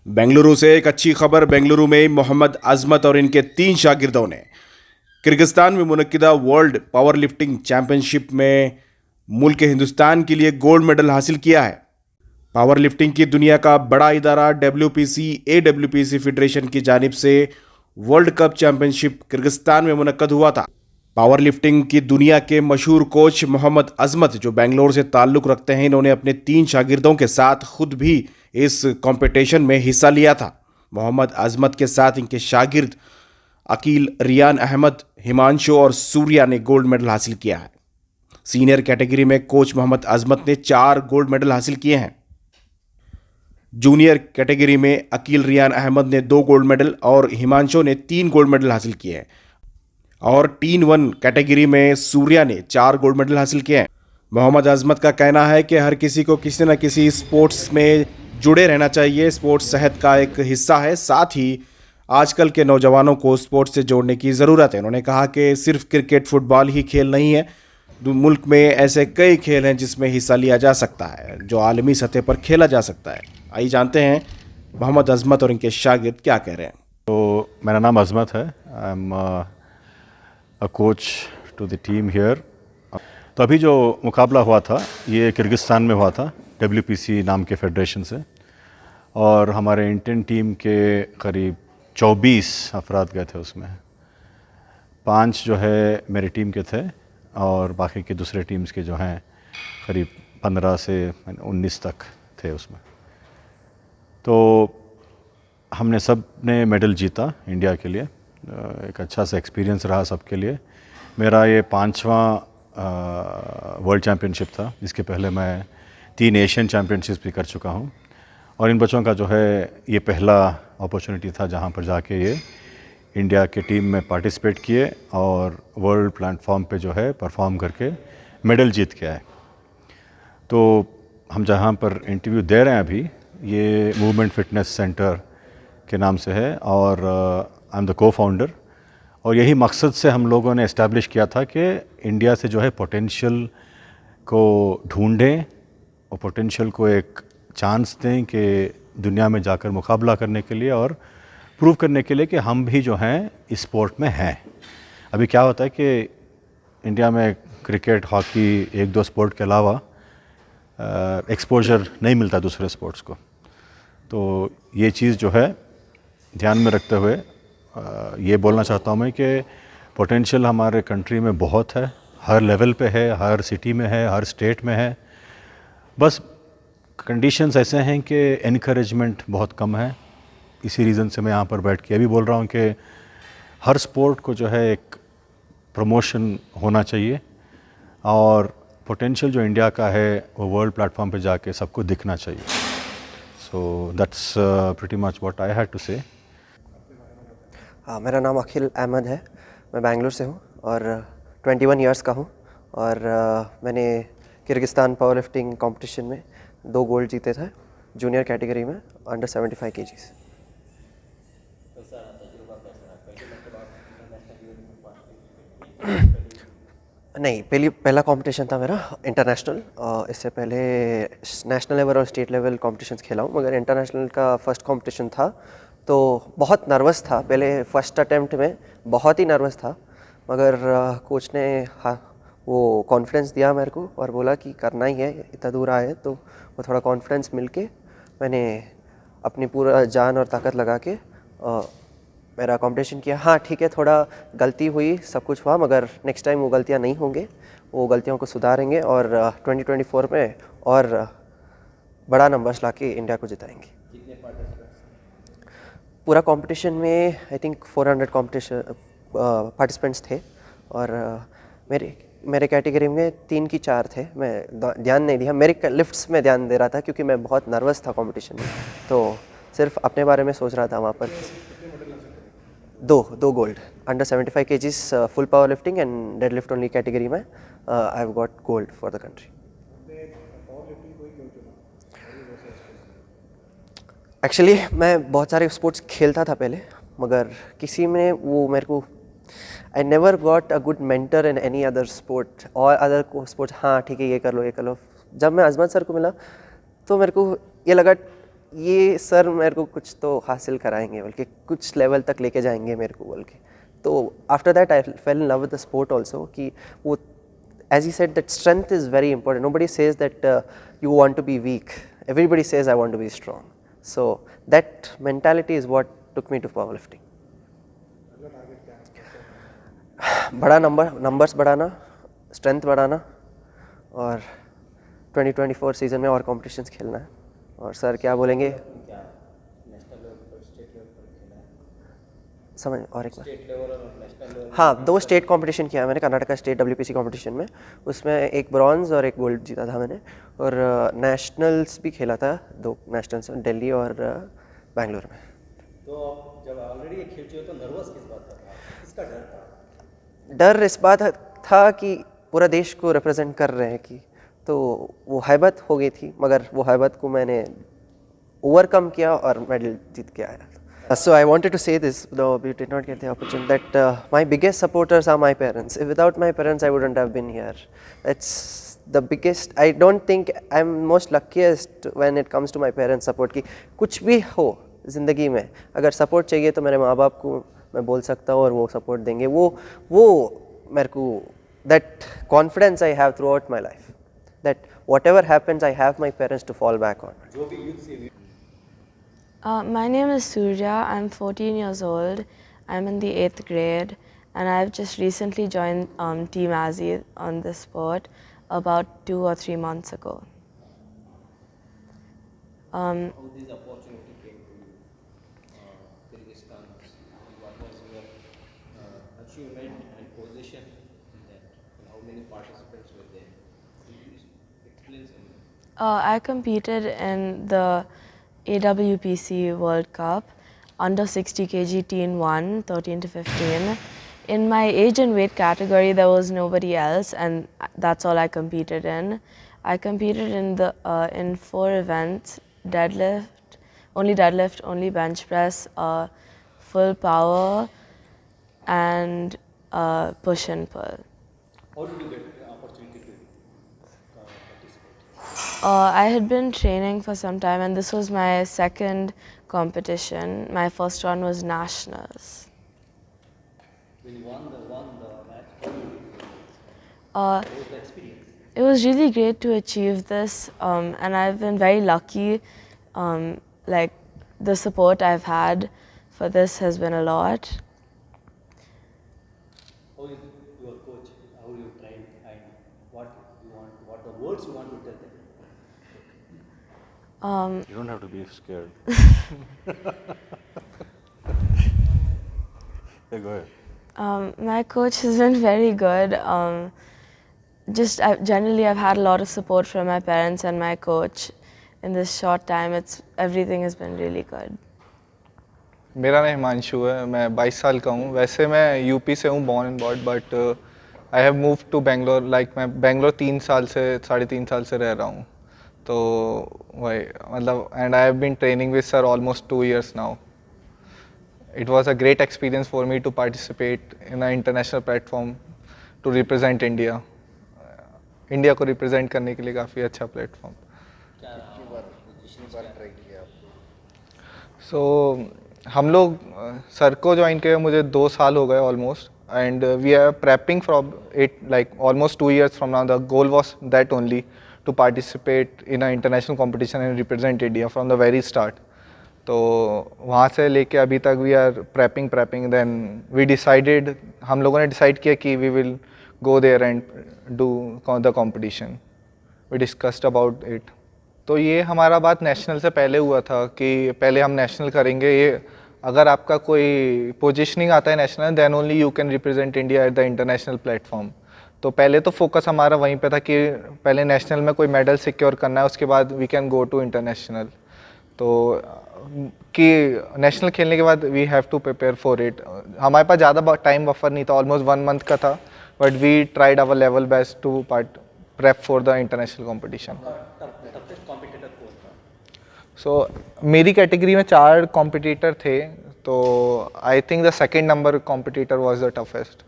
बेंगलुरु से एक अच्छी खबर। बेंगलुरु में मोहम्मद अजमत और इनके 3 शागिर्दों ने किर्गिस्तान में मुनक्किदा वर्ल्ड पावर लिफ्टिंग चैंपियनशिप में मुल्क हिंदुस्तान के लिए गोल्ड मेडल हासिल किया है। पावर लिफ्टिंग की दुनिया का बड़ा इदारा WPC फेडरेशन की जानिब से वर्ल्ड कप चैंपियनशिप किर्गिस्तान में मुनक्कद हुआ था। पावर लिफ्टिंग की दुनिया के मशहूर कोच मोहम्मद अजमत, जो बेंगलोर से ताल्लुक़ रखते हैं, इन्होंने अपने 3 शागिर्दों के साथ खुद भी इस कंपटीशन में हिस्सा लिया था। मोहम्मद अजमत के साथ इनके शागिर्द अकील, रियान अहमद, हिमांशु और सूर्या ने गोल्ड मेडल हासिल किया है। सीनियर कैटेगरी में कोच मोहम्मद अजमत ने 4 गोल्ड मेडल हासिल किए हैं। जूनियर कैटेगरी में अकील, रियान अहमद ने 2 गोल्ड मेडल और हिमांशु ने 3 गोल्ड मेडल हासिल किए हैं। और टीन 1 कैटेगरी में सूर्या ने 4 गोल्ड मेडल हासिल किए हैं। मोहम्मद अजमत का कहना है कि हर किसी को किसी न किसी स्पोर्ट्स में जुड़े रहना चाहिए। स्पोर्ट्स सेहत का एक हिस्सा है। साथ ही आजकल के नौजवानों को स्पोर्ट्स से जोड़ने की ज़रूरत है। उन्होंने कहा कि सिर्फ क्रिकेट, फुटबॉल ही खेल नहीं है। मुल्क में ऐसे कई खेल हैं जिसमें हिस्सा लिया जा सकता है, जो आलमी सतह पर खेला जा सकता है। आइए जानते हैं मोहम्मद अजमत और इनके शागिर्द क्या कह रहे हैं। तो मेरा नाम अजमत है। I am a coach to the team here. तो अभी जो मुकाबला हुआ था ये किर्गिस्तान में हुआ था, WPC नाम के फेडरेशन से, और हमारे इंडियन टीम के करीब 24 अफराद गए थे। उसमें 5 जो है मेरी टीम के थे और बाकी के दूसरे टीम्स के जो हैं करीब 15 से 19 तक थे उसमें। तो हमने सब ने मेडल जीता इंडिया के लिए। एक अच्छा सा एक्सपीरियंस रहा सबके लिए। मेरा ये 5वां वर्ल्ड चैम्पियनशिप था। इसके पहले मैं 3 एशियन चैम्पियनशिप्स भी कर चुका हूँ, और इन बच्चों का जो है ये पहला अपॉर्चुनिटी था जहाँ पर जाके ये इंडिया के टीम में पार्टिसिपेट किए और वर्ल्ड प्लेटफॉर्म पे जो है परफॉर्म करके मेडल जीत के आए। तो हम जहाँ पर इंटरव्यू दे रहे हैं अभी, ये मूवमेंट फिटनेस सेंटर के नाम से है, और आई एम द को-फाउंडर। और यही मकसद से हम लोगों ने इस्टेब्लिश किया था कि इंडिया से जो है पोटेंशियल को ढूंढें और पोटेंशियल को एक चांस दें कि दुनिया में जाकर मुकाबला करने के लिए और प्रूव करने के लिए कि हम भी जो हैं इस स्पोर्ट में हैं। अभी क्या होता है कि इंडिया में क्रिकेट, हॉकी, 1-2 स्पोर्ट के अलावा एक्सपोजर नहीं मिलता दूसरे स्पोर्ट्स को। तो ये चीज़ जो है ध्यान में रखते हुए ये बोलना चाहता हूँ मैं कि पोटेंशियल हमारे कंट्री में बहुत है, हर लेवल पे है, हर सिटी में है, हर स्टेट में है। बस कंडीशंस ऐसे हैं कि एनकरेजमेंट बहुत कम है। इसी रीज़न से मैं यहाँ पर बैठ के अभी बोल रहा हूँ कि हर स्पोर्ट को जो है एक प्रमोशन होना चाहिए, और पोटेंशियल जो इंडिया का है वो वर्ल्ड प्लेटफॉर्म पे जाके सबको दिखना चाहिए। So that's pretty much what I had to say. हाँ, मेरा नाम अकील अहमद है। मैं बेंगलुरु से हूँ और 21 इयर्स का हूँ, और मैंने किर्गिस्तान पावर लिफ्टिंग कंपटीशन में 2 गोल्ड जीते थे जूनियर कैटेगरी में, अंडर 75 kgs। नहीं, पहला कंपटीशन था मेरा इंटरनेशनल। इससे पहले नेशनल लेवल और स्टेट लेवल कॉम्पिटिशन्स खेला हूँ, मगर इंटरनेशनल का फर्स्ट कंपटीशन था तो बहुत नर्वस था। पहले फर्स्ट अटेम्प्ट में बहुत ही नर्वस था, मगर कोच ने वो कॉन्फिडेंस दिया मेरे को और बोला कि करना ही है, इतना दूर आए। तो वो थोड़ा कॉन्फिडेंस मिलके मैंने अपनी पूरा जान और ताकत लगा के मेरा कंपटीशन किया। हाँ ठीक है, थोड़ा गलती हुई, सब कुछ हुआ, मगर नेक्स्ट टाइम वो गलतियाँ नहीं होंगे, वो गलतियों को सुधारेंगे और 2024 में और बड़ा नंबर्स लाके इंडिया को जिताएंगे। पूरा कंपटीशन में आई थिंक 400 पार्टिसिपेंट्स थे, और मेरे कैटेगरी में 3 की 4 थे। मैं ध्यान नहीं दिया, मेरे लिफ्ट्स में ध्यान दे रहा था क्योंकि मैं बहुत नर्वस था कंपटीशन में, तो सिर्फ अपने बारे में सोच रहा था वहाँ पर। 2 gold, under 75 kgs full power lifting and dead lift only category में I have got gold for the country. Actually मैं बहुत सारे स्पोर्ट्स खेलता था पहले, मगर किसी में वो मेरे को I never got a good mentor in any other sport और अदर स्पोर्ट्स। हाँ ठीक है, ये कर लो, ये कर लो। जब मैं अजमत सर को मिला तो मेरे को ये लगा ये सर मेरे को कुछ तो हासिल कराएंगे, बल्कि कुछ लेवल तक लेके जाएंगे मेरे को बोल के। तो after that I fail in love with the sport also, कि वो as he said that strength is very important. Nobody says that you want to be weak. Everybody says I want to be strong. So that mentality is what took me to powerlifting. बड़ा numbers बढ़ाना, strength बढ़ाना, और 2024 season में और competitions खेलना है। और sir क्या बोलेंगे समझ, और एक बार, हाँ 2 स्टेट कंपटीशन किया मैंने, कर्नाटका स्टेट WPC कंपटीशन में, उसमें एक ब्रॉन्ज और एक गोल्ड जीता था मैंने। और नेशनल्स भी खेला था, 2 नेशनल्स दिल्ली और बेंगलुरु में। तो आप जब ऑलरेडी खेल चुके तो नर्वस किस बात का था, किसका डर था? डर इस बात था कि पूरा देश को रिप्रेजेंट कर रहे हैं, कि तो वो हैबत हो गई थी, मगर वो हैबत को मैंने ओवरकम किया और मेडल जीत के आया। So I wanted to say this, though we did not get the opportunity, that my biggest supporters are my parents. If without my parents, I wouldn't have been here. That's the biggest. I don't think I'm most luckiest when it comes to my parents' support. कि कुछ भी हो ज़िंदगी में, अगर support चाहिए तो मेरे माँ बाप को मैं बोल सकता हूँ और वो support देंगे। वो मेरे को that confidence I have throughout my life, that whatever happens, I have my parents to fall back on. जो भी युद्ध से My name is Surya. I'm 14 years old. I'm in the 8th grade, and I've just recently joined Team Azzy on this sport about 2 or 3 months ago. how this opportunity came to you, Kyrgyzstan, what was your achievement and position in that, and how many participants were there? Could you explain something? I competed in the AWPC World Cup under 60 kg Teen 1, 13 to 15. In my age and weight category, there was nobody else, and that's all I competed in. I competed in 4 events: deadlift, only bench press, full power, and push and pull. How did you get the opportunity to participate? I had been training for some time, and this was my second competition. My first one was nationals. When you won the match, how did you feel? Uh, What was the experience? It was really great to achieve this, and I've been very lucky. Like, the support I've had for this has been a lot. How is your coach? How you train, and what the words you want to tell them? You don't have to be scared. Yeah, go ahead. My coach has been very good. Generally, I've had a lot of support from my parents and my coach. In this short time, everything has been really good. मेरा नाम हिमांशु है, मैं 22 साल का हूँ। वैसे मैं UP से हूँ, born and bought, but I have move to Bangalore. मैं बेंगलोर 3 साल से 3.5 साल से रह रहा हूँ। तो वही मतलब, and I have been training with sir almost 2 years now. It was a great experience for me to participate in a international platform to represent India. India को रिप्रेजेंट करने के लिए काफ़ी अच्छा प्लेटफॉर्म। हम लोग सर को ज्वाइन किए मुझे 2 साल हो गए almost, and we are prepping from it like almost 2 years from now. The goal was that only to participate in a international competition and represent India from the very start. तो वहाँ से लेके अभी तक we are prepping then we decided, हम लोगों ने decide किया कि we will go there and do the competition. We discussed about it. तो ये हमारा बात नेशनल से पहले हुआ था कि पहले हम नेशनल करेंगे। ये अगर आपका कोई पोजीशनिंग आता है national, then only you can represent India at the international platform. तो पहले तो फोकस हमारा वहीं पे था कि पहले नेशनल में कोई मेडल सिक्योर करना है, उसके बाद we can go to international. तो कि नेशनल खेलने के बाद we have to prepare for it. हमारे पास ज़्यादा टाइम बफर नहीं था, ऑलमोस्ट 1 month का था, but we tried our level best to prep for the international competition. So मेरी कैटेगरी में 4 कॉम्पिटिटर थे, तो I think the second number competitor was the toughest.